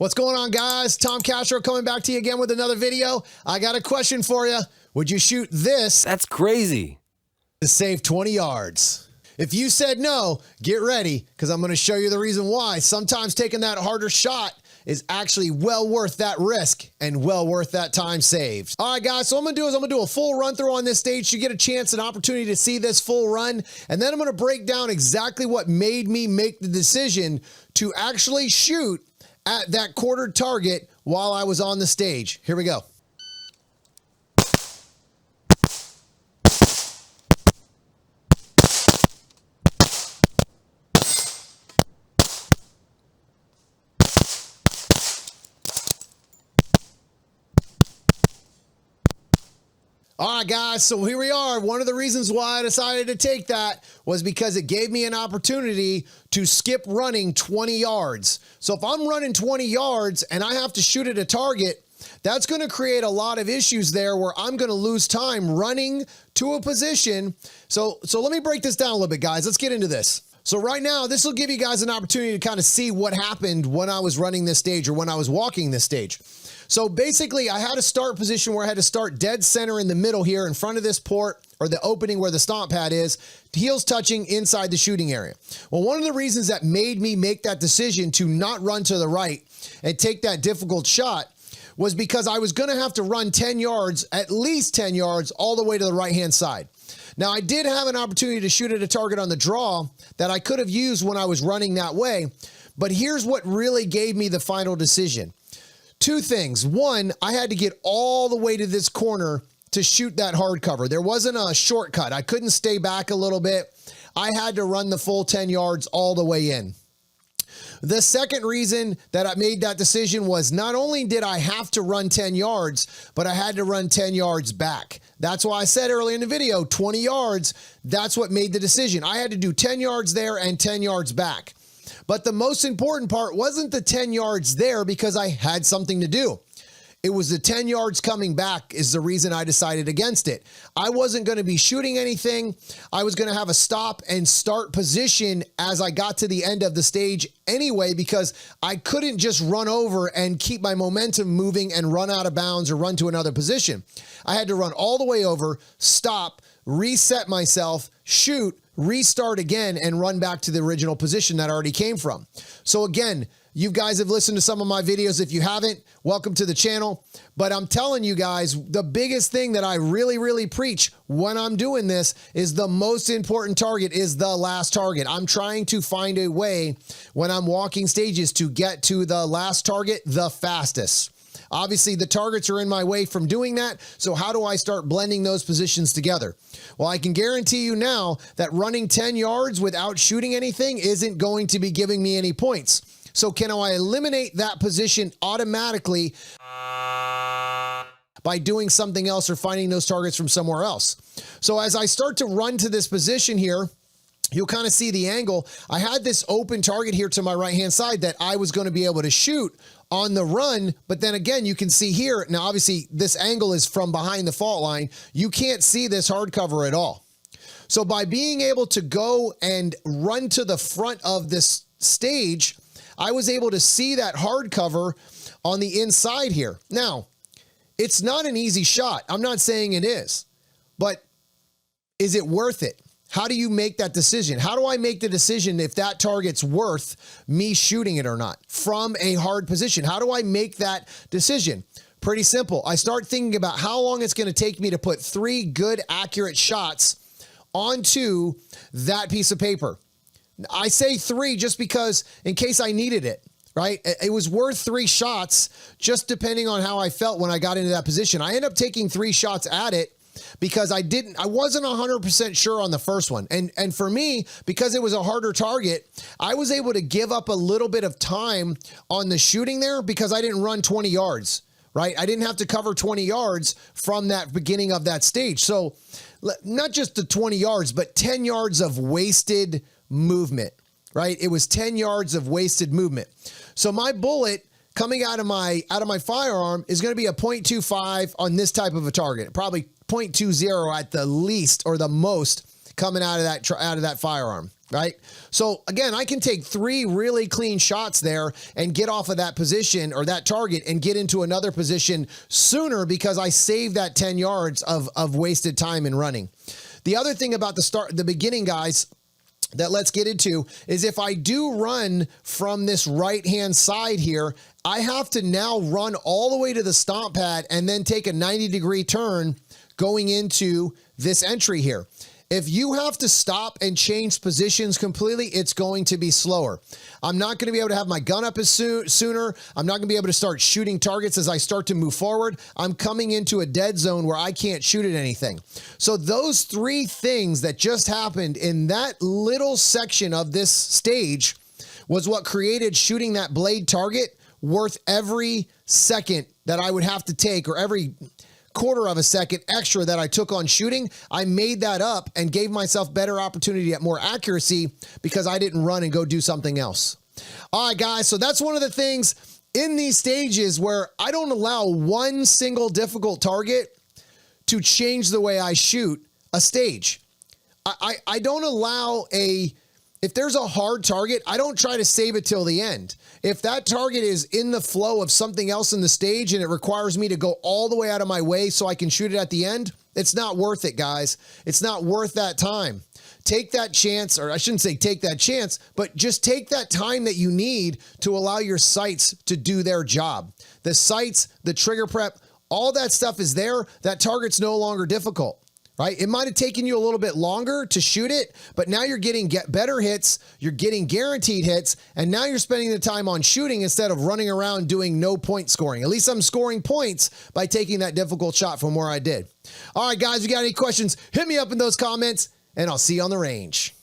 What's going on, guys? Tom Castro coming back to you again with another video. I got a question for you. Would you shoot this? That's crazy. To save 20 yards? If you said no, get ready, because I'm going to show you the reason why. Sometimes taking that harder shot is actually well worth that risk and well worth that time saved. All right, guys, so what I'm going to do a full run through on this stage. You get a chance, an opportunity to see this full run, and then I'm going to break down exactly what made me make the decision to actually shoot at that quartered target while I was on the stage. Here we go. All right, guys, so here we are. One of the reasons why I decided to take that was because it gave me an opportunity to skip running 20 yards. So if I'm running 20 yards and I have to shoot at a target, that's going to create a lot of issues there where I'm going to lose time running to a position. So let me break this down a little bit, guys. Let's get into this. So right now, this will give you guys an opportunity to kind of see what happened when I was running this stage or when I was walking this stage. So basically, I had a start position where I had to start dead center in the middle here in front of this port or the opening where the stomp pad is, heels touching inside the shooting area. Well, one of the reasons that made me make that decision to not run to the right and take that difficult shot was because I was going to have to run 10 yards, at least 10 yards, all the way to the right-hand side. Now, I did have an opportunity to shoot at a target on the draw that I could have used when I was running that way, but here's what really gave me the final decision. Two things. One, I had to get all the way to this corner to shoot that hard cover. There wasn't a shortcut. I couldn't stay back a little bit. I had to run the full 10 yards all the way in. The second reason that I made that decision was not only did I have to run 10 yards, but I had to run 10 yards back. That's why I said earlier in the video, 20 yards, that's what made the decision. I had to do 10 yards there and 10 yards back. But the most important part wasn't the 10 yards there because I had something to do. It was the 10 yards coming back is the reason I decided against it. I wasn't going to be shooting anything. I was going to have a stop and start position as I got to the end of the stage anyway, because I couldn't just run over and keep my momentum moving and run out of bounds or run to another position. I had to run all the way over, stop, reset myself, shoot, restart again, and run back to the original position that I already came from. So again, you guys have listened to some of my videos. If you haven't, welcome to the channel. But I'm telling you guys, the biggest thing that I really preach when I'm doing this is the most important target is the last target. I'm trying to find a way when I'm walking stages to get to the last target the fastest. Obviously, the targets are in my way from doing that, so how do I start blending those positions together? Well, I can guarantee you now that running 10 yards without shooting anything isn't going to be giving me any points. So can I eliminate that position automatically by doing something else or finding those targets from somewhere else? So as I start to run to this position here, you'll kind of see the angle. I had this open target here to my right-hand side that I was going to be able to shoot on the run, but then again, you can see here, now obviously this angle is from behind the fault line. You can't see this hard cover at all. So by being able to go and run to the front of this stage, I was able to see that hard cover on the inside here. Now, it's not an easy shot. I'm not saying it is, but is it worth it? How do you make that decision? How do I make the decision if that target's worth me shooting it or not from a hard position? How do I make that decision? Pretty simple. I start thinking about how long it's going to take me to put 3 good, accurate shots onto that piece of paper. I say 3 just because in case I needed it, right? It was worth 3 shots just depending on how I felt when I got into that position. I ended up taking 3 shots at it because I wasn't 100% sure on the first one. And for me, because it was a harder target, I was able to give up a little bit of time on the shooting there because I didn't run 20 yards, right? I didn't have to cover 20 yards from that beginning of that stage. So not just the 20 yards, but 10 yards of wasted movement, right? It was 10 yards of wasted movement. So my bullet coming out of my firearm is going to be a 0.25 on this type of a target, probably 0.20 at the least or the most coming out of that firearm. right? So again, I can take 3 really clean shots there and get off of that position or that target and get into another position sooner because I saved that 10 yards of wasted time in running. The other thing about the beginning, guys, that let's get into is if I do run from this right-hand side here, I have to now run all the way to the stomp pad and then take a 90-degree turn going into this entry here. If you have to stop and change positions completely, it's going to be slower. I'm not going to be able to have my gun up as sooner. I'm not going to be able to start shooting targets as I start to move forward. I'm coming into a dead zone where I can't shoot at anything. So those 3 things that just happened in that little section of this stage was what created shooting that blade target worth every second that I would have to take, or every quarter of a second extra that I took on shooting. I made that up and gave myself better opportunity at more accuracy because I didn't run and go do something else. All right, guys, so that's one of the things in these stages where I don't allow one single difficult target to change the way I shoot a stage. I don't allow if there's a hard target, I don't try to save it till the end. If that target is in the flow of something else in the stage and it requires me to go all the way out of my way so I can shoot it at the end, it's not worth it, guys. It's not worth that time. Take that chance, or I shouldn't say take that chance, but just take that time that you need to allow your sights to do their job. The sights, the trigger prep, all that stuff is there. That target's no longer difficult. Right? It might have taken you a little bit longer to shoot it, but now you're getting better hits, you're getting guaranteed hits, and now you're spending the time on shooting instead of running around doing no point scoring. At least I'm scoring points by taking that difficult shot from where I did. All right, guys, if you got any questions, hit me up in those comments, and I'll see you on the range.